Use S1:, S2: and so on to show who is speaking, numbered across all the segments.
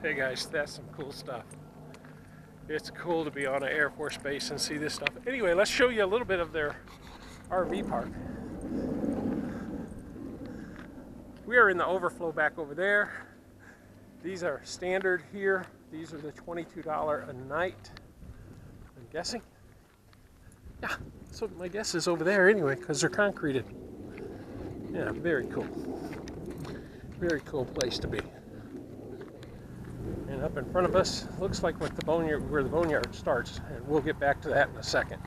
S1: Hey guys, that's some cool stuff. It's cool to be on an Air Force base and see this stuff. Anyway, let's show you a little bit of their RV park. We are in the overflow back over there. These are standard here. These are the $22 a night, I'm guessing. Yeah, so my guess is over there anyway, because they're concreted. Yeah, very cool. Very cool place to be. And up in front of us, looks like where the boneyard starts, and we'll get back to that in a second.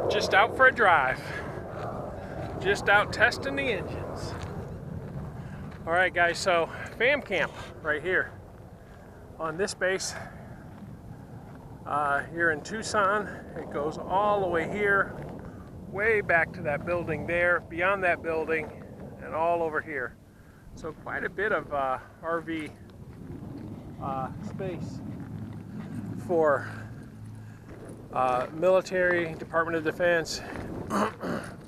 S1: Just out for a drive. Just out testing the engines. All right, guys, so fam camp right here on this base here in Tucson. It goes all the way here, way back to that building there, beyond that building, and all over here. So quite a bit of RV space for military, Department of Defense,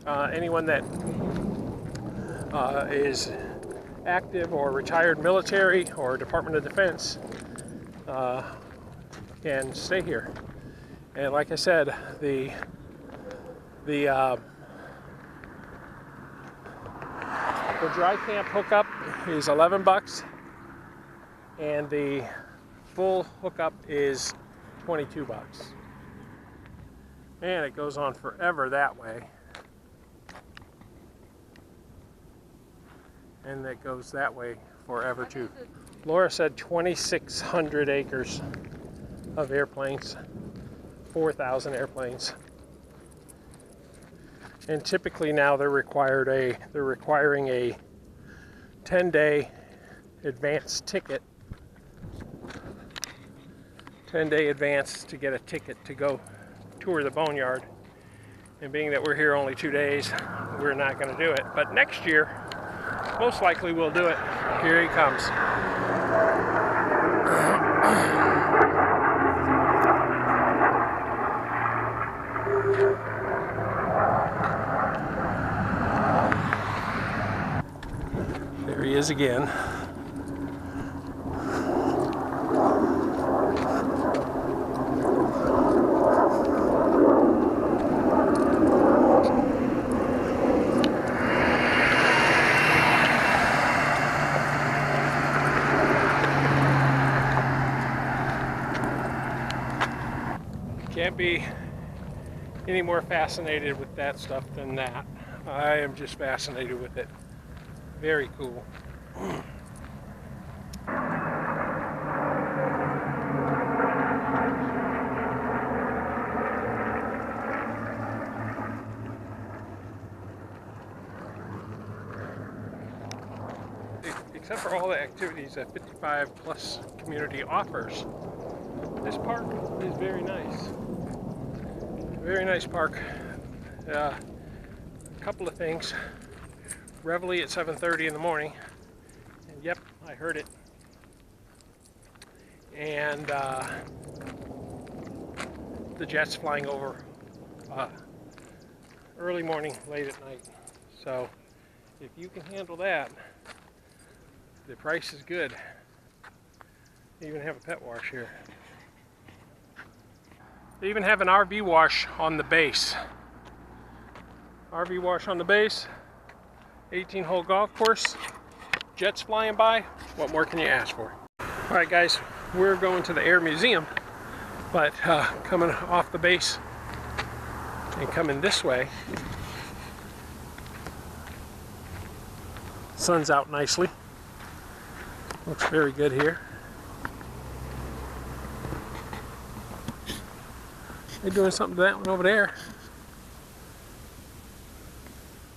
S1: anyone that is active or retired military or Department of Defense can stay here. And like I said, the dry camp hookup is $11, and the full hookup is $22. And it goes on forever that way. And it goes that way forever too. Laura said 2,600 acres of airplanes, 4,000 airplanes. And typically now they're requiring a 10-day advance ticket. 10-day advance to get a ticket to go tour the boneyard. And being that we're here only 2 days, we're not going to do it. But next year, most likely we'll do it. Here he comes. There he is again. Can't be any more fascinated with that stuff than that. I am just fascinated with it. Very cool. Except for all the activities that 55 plus community offers, this park is very nice. Very nice park. A couple of things. Reveille at 7:30 in the morning. And yep, I heard it. And the jets flying over early morning, late at night. So if you can handle that, the price is good. They even have a pet wash here. They even have an RV wash on the base. RV wash on the base, 18-hole golf course, jets flying by. What more can you ask for? All right, guys, we're going to the Air Museum, but coming off the base and coming this way, sun's out nicely. Looks very good here. They're doing something to that one over there.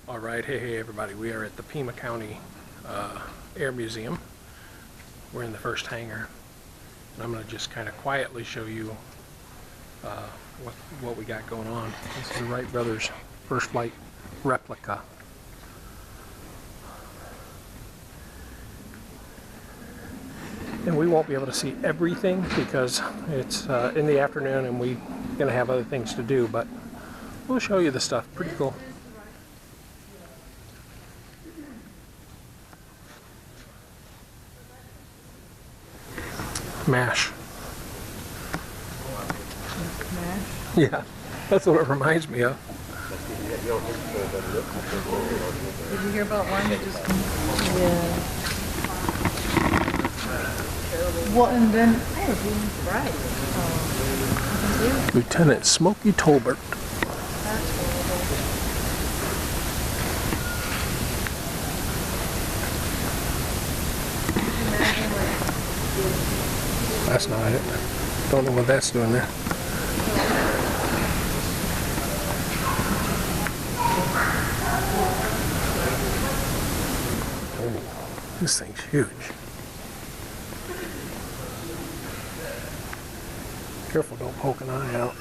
S1: All right, hey everybody, we are at the Pima County Air Museum. We're in the first hangar, and I'm going to just kind of quietly show you what we got going on. This is the Wright Brothers first flight replica. And we won't be able to see everything because it's in the afternoon and we're going to have other things to do, but we'll show you the stuff. Pretty cool. MASH.
S2: MASH?
S1: Yeah, that's what it reminds me of.
S2: Did you hear about one that just... Yeah. Well, and then... Right.
S1: Lieutenant Smokey Tolbert. That's not it. Don't know what that's doing there. Oh, this thing's huge. Careful, don't poke an eye out.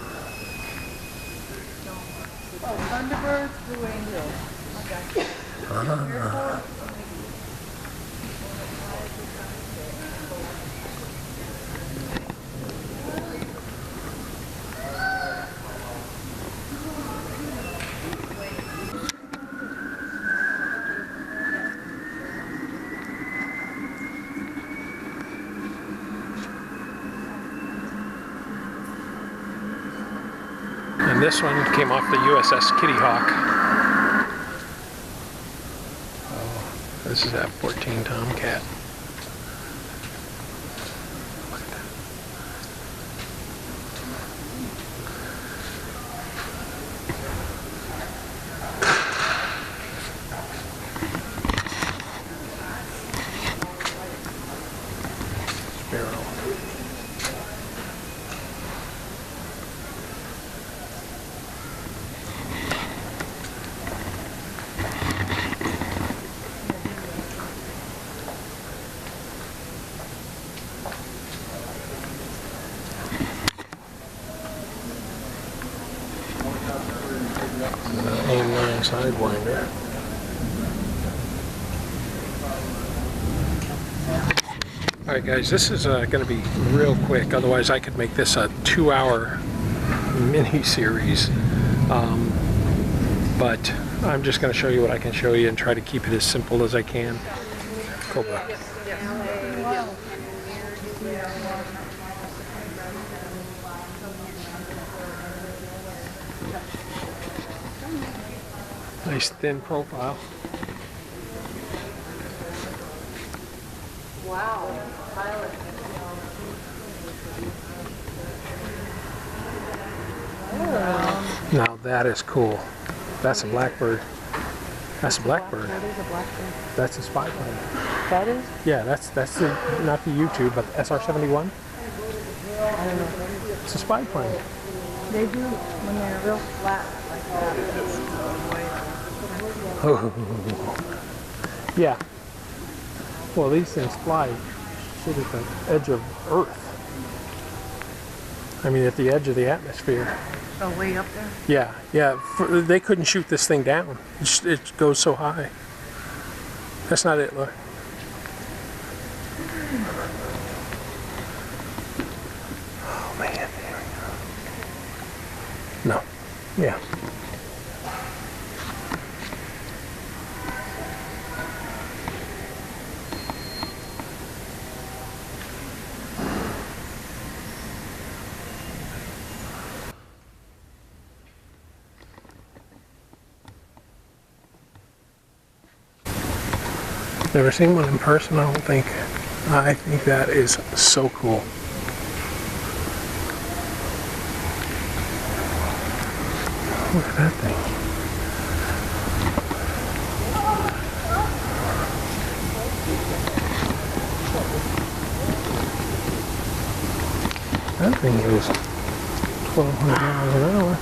S2: Oh, Thunderbirds, Blue Angels. Okay.
S1: Ah. And this one came off the USS Kitty Hawk. Oh, this is F-14 Tomcat. Look at that. Sparrow. AIM-9 Sidewinder. Alright guys, this is going to be real quick, otherwise I could make this a 2-hour mini-series. But I'm just going to show you what I can show you and try to keep it as simple as I can. Cobra. Nice thin profile.
S2: Wow.
S1: Now that is cool. That's a blackbird. That's a blackbird.
S2: That is a blackbird.
S1: That's a spy plane.
S2: That is?
S1: Yeah, that's the, not the U-2, but the SR-71.
S2: I don't know.
S1: It's a spy plane.
S2: They do when they're real flat like that.
S1: Oh. Yeah. Well, these things fly shit at the edge of Earth. I mean, at the edge of the atmosphere.
S2: Oh, way up there?
S1: Yeah, yeah. They couldn't shoot this thing down. It goes so high. That's not it, look. Oh, man. There we go. No. Yeah. Never seen one in person, I don't think. I think that is so cool. Look at that thing. That thing goes 1,200 miles an hour.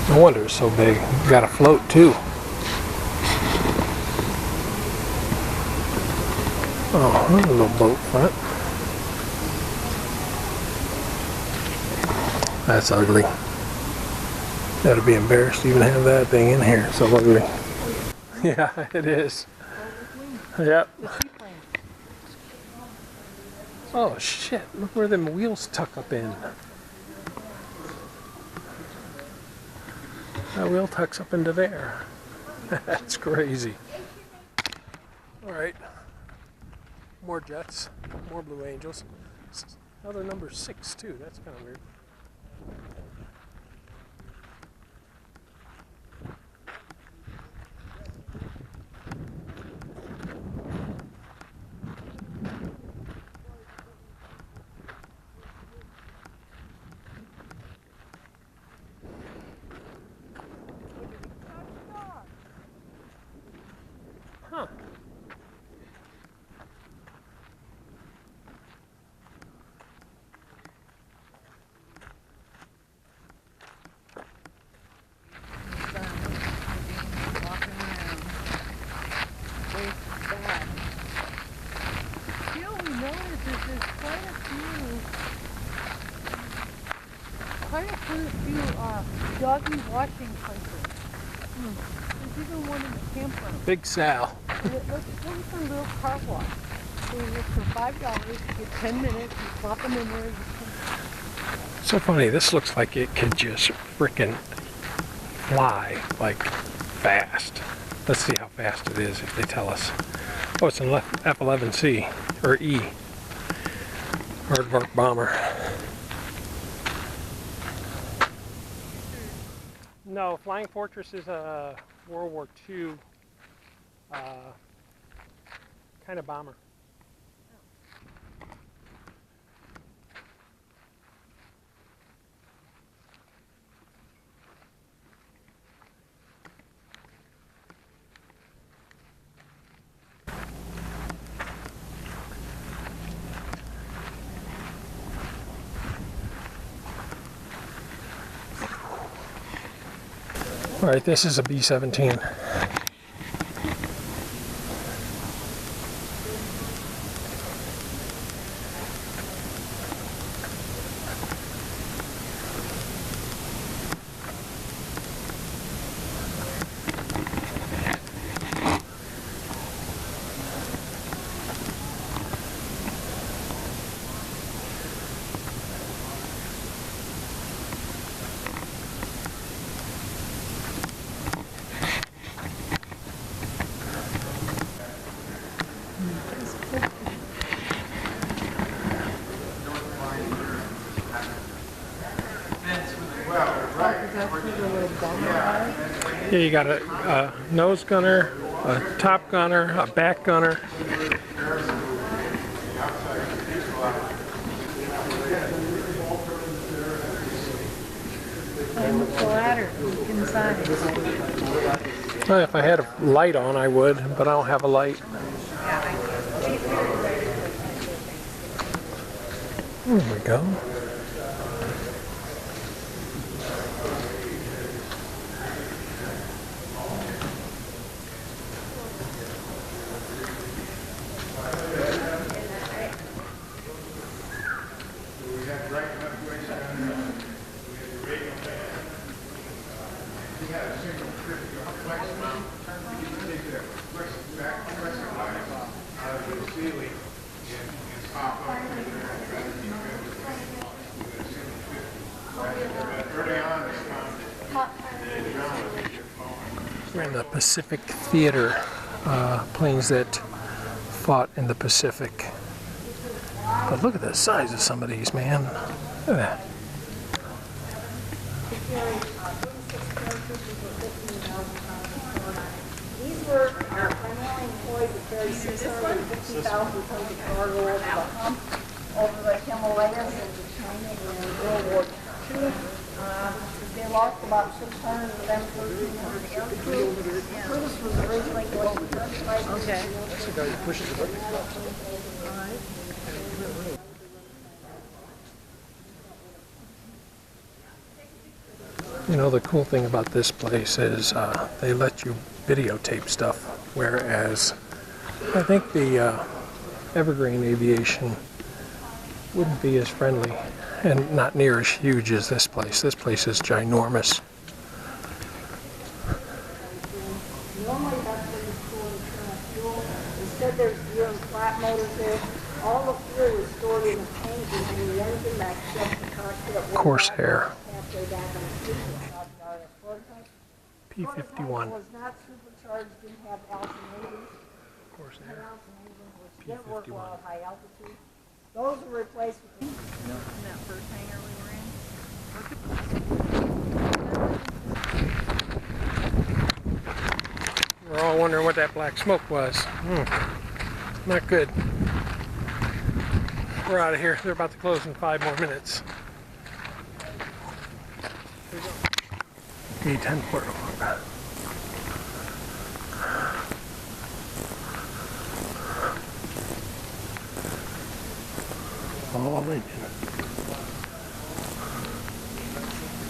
S1: No wonder it's so big. Got a float too. Oh, there's a little boat front. That's ugly. Gotta be embarrassed to even have that thing in here. It's so ugly. Yeah, it is. Yep. Oh shit, look where them wheels tuck up in. That wheel tucks up into there. That's crazy. Alright. More jets. More Blue Angels. Another number 6 too. That's kind of weird. Huh.
S2: Quite a few doggy washing places. There's even one in the campground.
S1: Big Sal.
S2: Look at a little car wash. So you look for $5, you get 10 minutes, you plop them in there.
S1: So funny, this looks like it could just frickin' fly, like, fast. Let's see how fast it is if they tell us. Oh, it's an F-11C, or E. Aardvark bomber. No, Flying Fortress is a World War II kind of bomber. All right, this is a B-17. Yeah, you got a nose gunner, a top gunner, a back gunner.
S2: And the ladder inside.
S1: Well, if I had a light on, I would, but I don't have a light. There we go. We're in the Pacific Theater, planes that fought in the Pacific. But look at the size of some of these, man. Look at that.
S3: These were primarily employed to carry 650,000 tons of cargo over the hump, over the Himalayas into China in World War II. They lost about 600 of them, 1,300 air crew. Curtis was originally going to Dutch.
S2: Okay.
S1: That's the guy who pushes the button. You know, the cool thing about this place is they let you videotape stuff, whereas I think the Evergreen Aviation wouldn't be as friendly and not near as huge as this place. This place is ginormous.
S3: Normally that's said, you're in flat motors there. All the fuel is stored in the tank in the engine that shuts the cockpit.
S1: Corsair.
S3: Halfway back on the fuel. Prototype.
S1: P51.
S3: Was not supercharged, didn't have alternators.
S1: Corsair.
S3: Which didn't work well at high altitude. Those were replaced with
S2: In that first hangar we were in.
S1: We're all wondering what that black smoke was. Not good. We're out of here. They're about to close in 5 more minutes. E10 portal. All engine.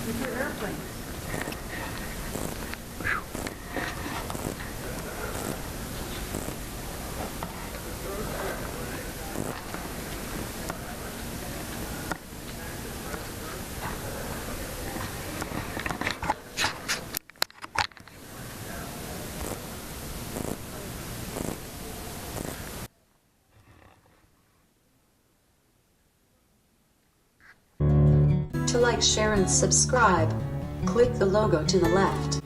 S2: With your airplane.
S4: To like, share, and subscribe, click the logo to the left.